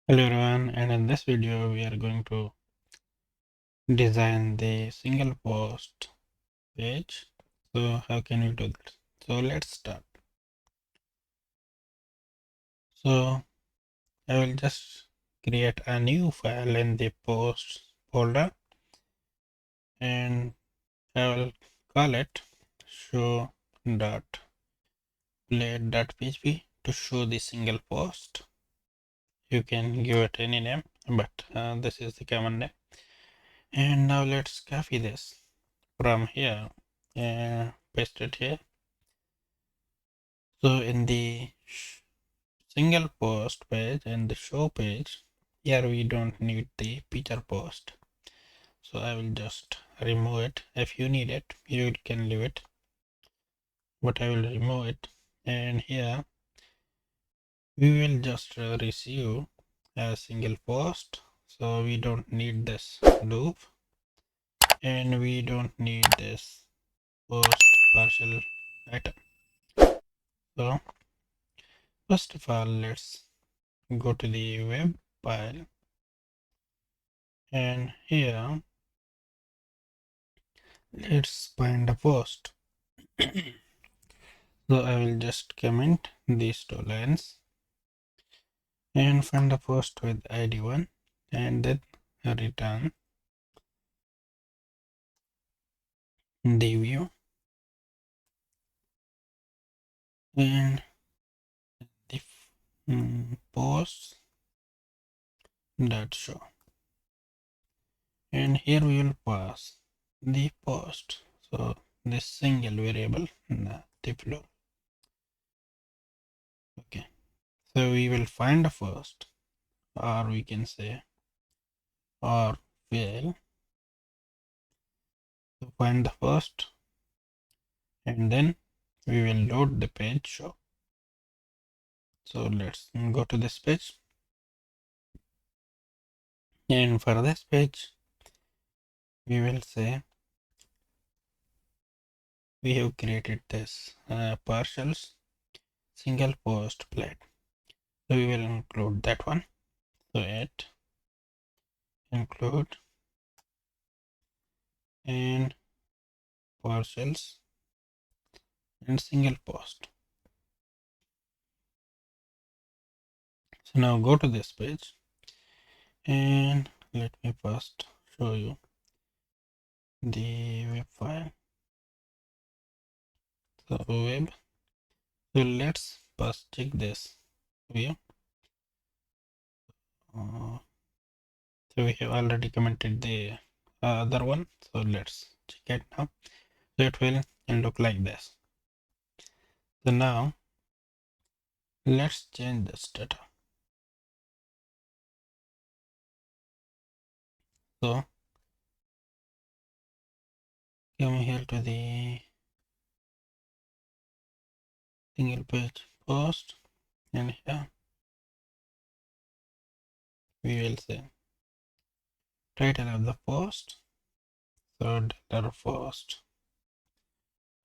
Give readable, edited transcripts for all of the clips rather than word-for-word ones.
Hello everyone, and in this video we are going to design the single post page. So how can we do that? So let's start. So I will just create a new file in the posts folder and I will call it show.play.php to show the single post. You can give it any name, but this is the common name. And now let's copy this from here and paste it here. So in the single post page and the show page, here we don't need the picture post. So I will just remove it. If you need it, you can leave it, but I will remove it. And here we will just receive a single post. So we don't need this loop and we don't need this post partial item. So first of all, let's go to the web file and here let's find a post. So I will just comment these two lines and find a post with id 1 and then return the view and the post dot show, and here we will pass the post. So this single variable the floor. Okay, so we will find a first, or we can say or fail to find the first, and then we will load the page show. So let's go to this page, and for this page we will say we have created this partials single post plate, so we will include that one. So it include and partials and single post. So now go to this page and let me first show you the web file. So web, so let's first check this view. So we have already commented the other one, so let's check it now. So it will look like this. So now let's change this data. So come here to the single page post, and here we will say title of the post. So data post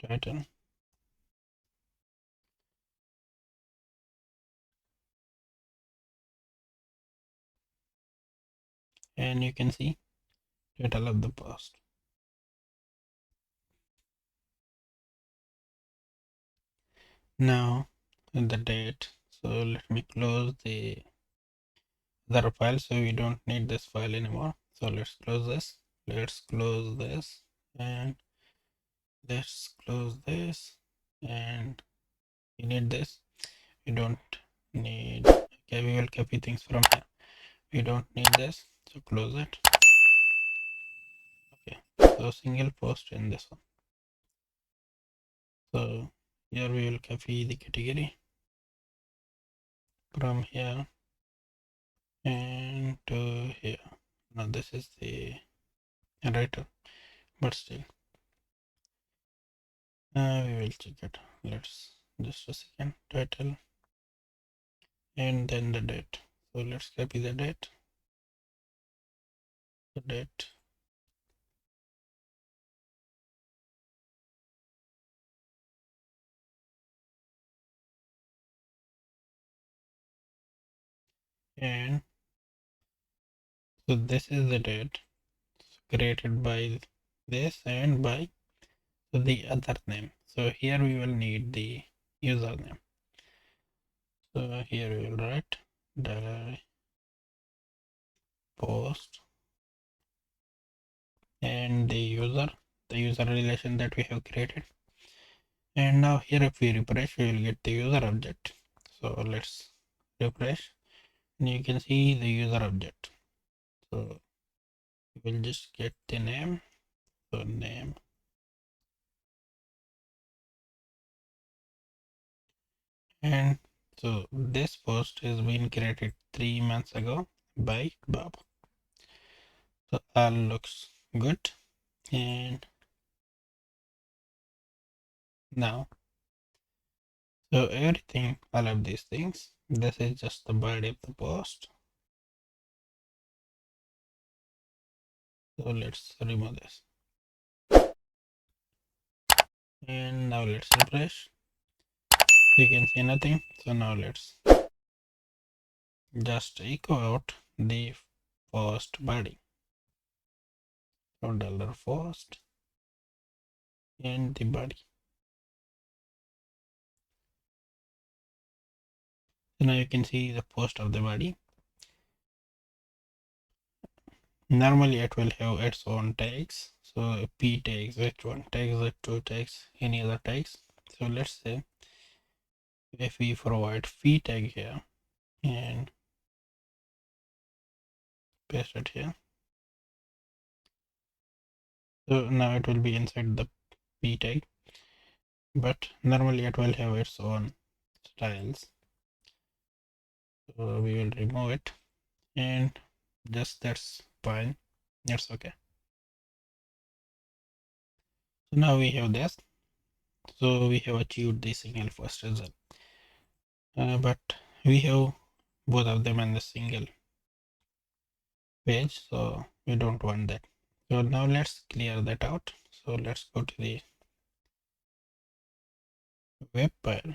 title, and you can see title of the post. Now the date. So let me close the other file, so we don't need this file anymore. So let's close this. Let's close this, and let's close this, and we need this. We don't need. Okay, we will copy things from here. We don't need this, so close it. Okay, so single post in this one. So here we will copy the category from here and to here. Now this is the writer, but still we will check it. Let's just a second. Title and then the date. So let's copy the date. The date. And So this is the date created by this and by the other name. So here we will need the username. So here we will write the post and the user relation that we have created. And now here if we refresh, we will get the user object. So let's refresh and you can see the user object. So we will just get the name. So name. And so this post has been created 3 months ago by Bob. So all looks good. And now, so everything, all of these things, this is just the body of the post. So let's remove this. And now let's refresh. You can see nothing. So now let's just echo out the post body. So $post and the body. So now you can see the post of the body. Normally it will have its own tags. So p tags, h1 tags, h2 tags, any other tags. So let's say if we provide fee tag here and paste it here. So now it will be inside the p tag, but normally it will have its own styles. So we will remove it and just that's fine. That's okay. So now we have this. So we have achieved the single first result. But we have both of them in the single page, so we don't want that. So now let's clear that out. So let's go to the web file.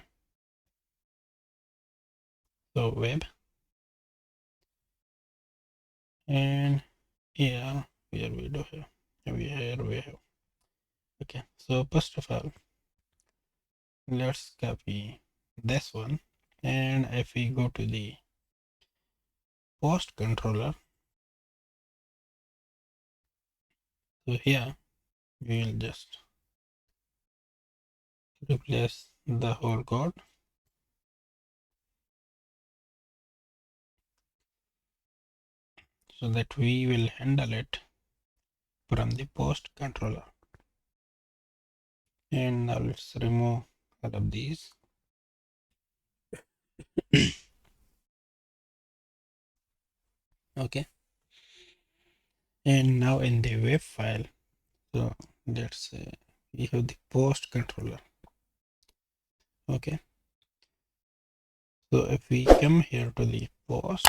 So web, and here where we do here, here we have. Okay, so first of all, let's copy this one, and if we go to the post controller, so here we will just replace the whole code. So that we will handle it from the post controller. And now let's remove all of these. Okay. And now in the web file, so let's say we have the post controller. Okay. So if we come here to the post,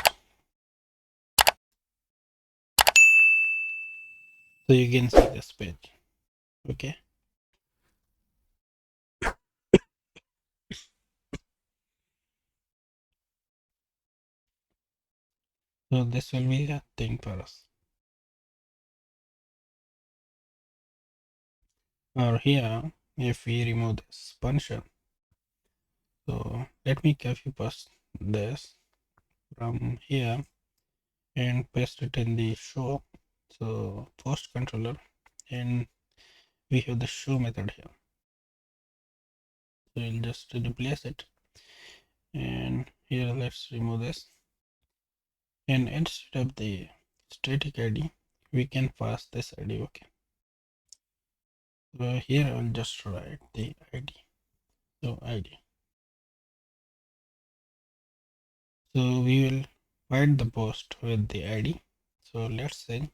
so you can see this page. Okay. So this will be a thing for us. Or here, if we remove this function, so let me copy paste this from here and paste it in the show. So post controller, and we have the show method here. So we'll just replace it, and here let's remove this, and instead of the static id we can pass this id. Okay, so here I'll just write the id. So id, so we will find the post with the id. So let's say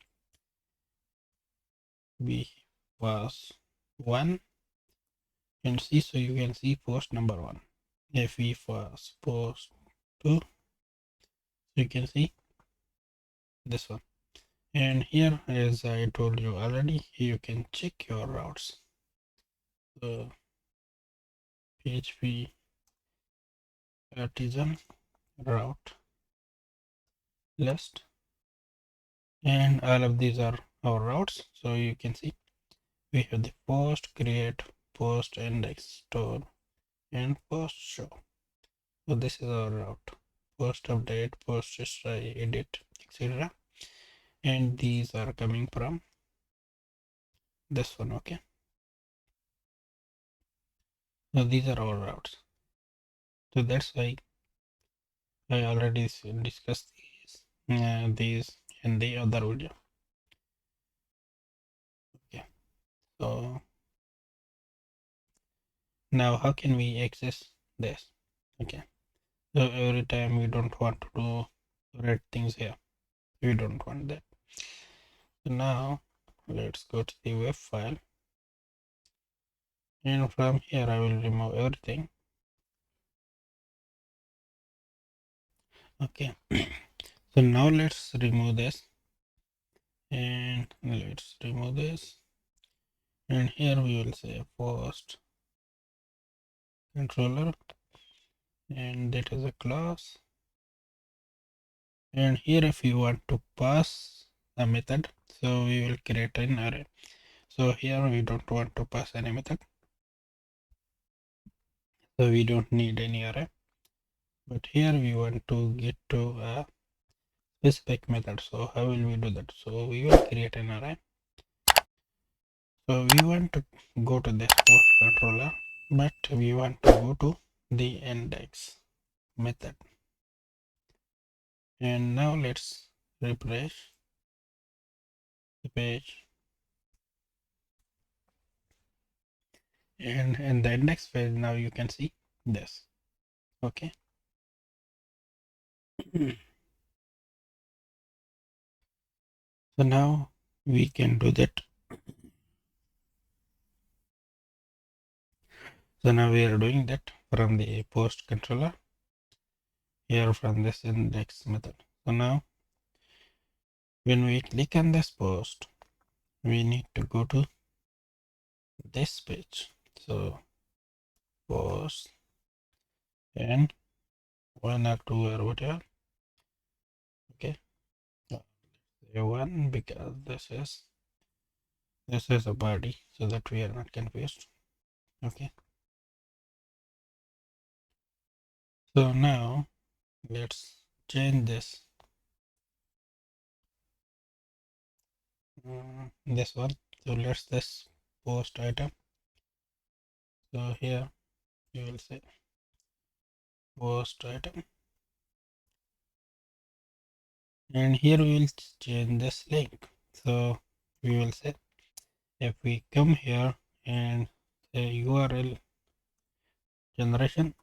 we pass 1 and see, so you can see post number 1. If we pass post 2, so you can see this one. And here, as I told you already, you can check your routes. So PHP artisan route list. and all of these are our routes. So you can see we have the post create, post index store, and post show. So this is our route: post update, post edit, etc. And these are coming from this one. Okay, so these are our routes. So that's why I already discussed these in the other video. Okay, so now how can we access this? Okay, so every time we don't want to do red things here, we don't want that. So now let's go to the web file, and from here I will remove everything. Okay, so now let's remove this, and let's remove this, and here we will say post controller, and that is a class. And here if you want to pass a method, so we will create an array. So here we don't want to pass any method, so we don't need any array. But here we want to get to a specific method. So how will we do that? So we will create an array. So we want to go to this post controller, but we want to go to the index method. And now let's refresh the page. And in the index page, now you can see this. Okay. So now we can do that. So now we are doing that from the post controller here from this index method. So now when we click on this post, we need to go to this page. So post and one or two or whatever. Okay. One because this is a body so that we are not confused. Okay. So now let's change this this one. So let's this post item. So here you will say post item, and here we will change this link. So we will say if we come here and say URL generation,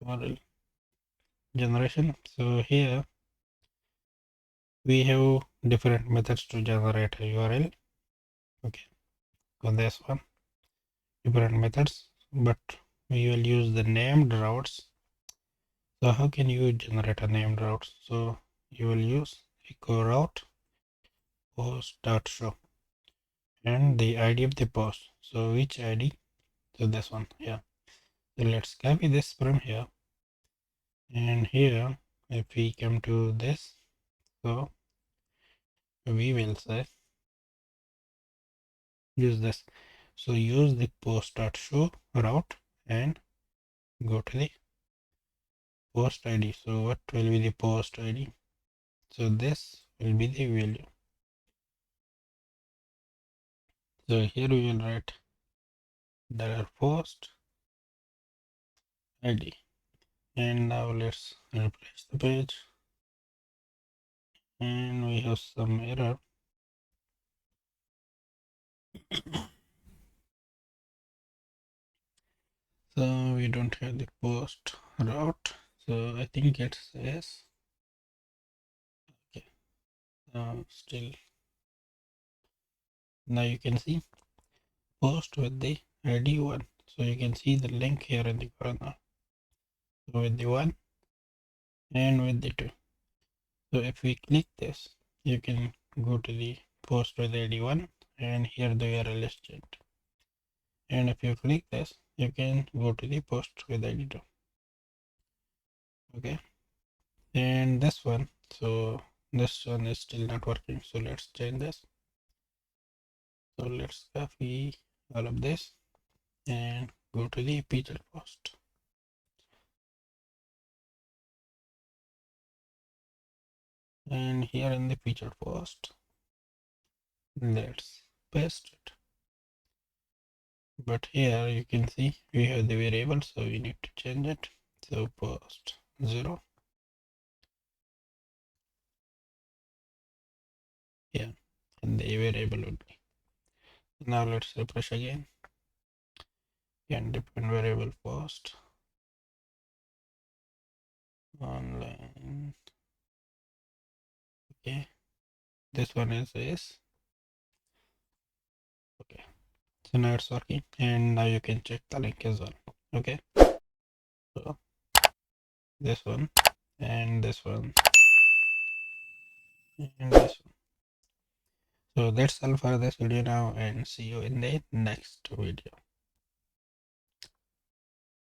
URL generation. So here we have different methods to generate a URL. Okay, so this one different methods, but we will use the named routes. So how can you generate a named route? So you will use echo route post.show and the ID of the post. So which ID? So this one, yeah. So let's copy this from here, and here if we come to this, so we will say use this. So use the post.show route and go to the post ID. So what will be the post ID? So this will be the value. So here we will write $post ID. And now let's refresh the page. And we have some error. So we don't have the post route. So I think it's yes. Okay. Still, now you can see post with the ID 1. So you can see the link here in the corner. So with the 1 and with the 2. So if we click this, you can go to the post with ID 1, and here the URL is changed. And if you click this, you can go to the post with ID 2. Okay. And this one, so This one is still not working, so let's change this. So let's copy all of this and go to the feature post. And here in the feature post, let's paste it. But here you can see we have the variable, so we need to change it. So post 0. Yeah, and the variable would be. Now let's refresh again and depend variable post online. Okay, this one is okay. So now it's working, and now you can check the link as well. Okay, so this one and this one and this one. So that's all for this video now, and see you in the next video.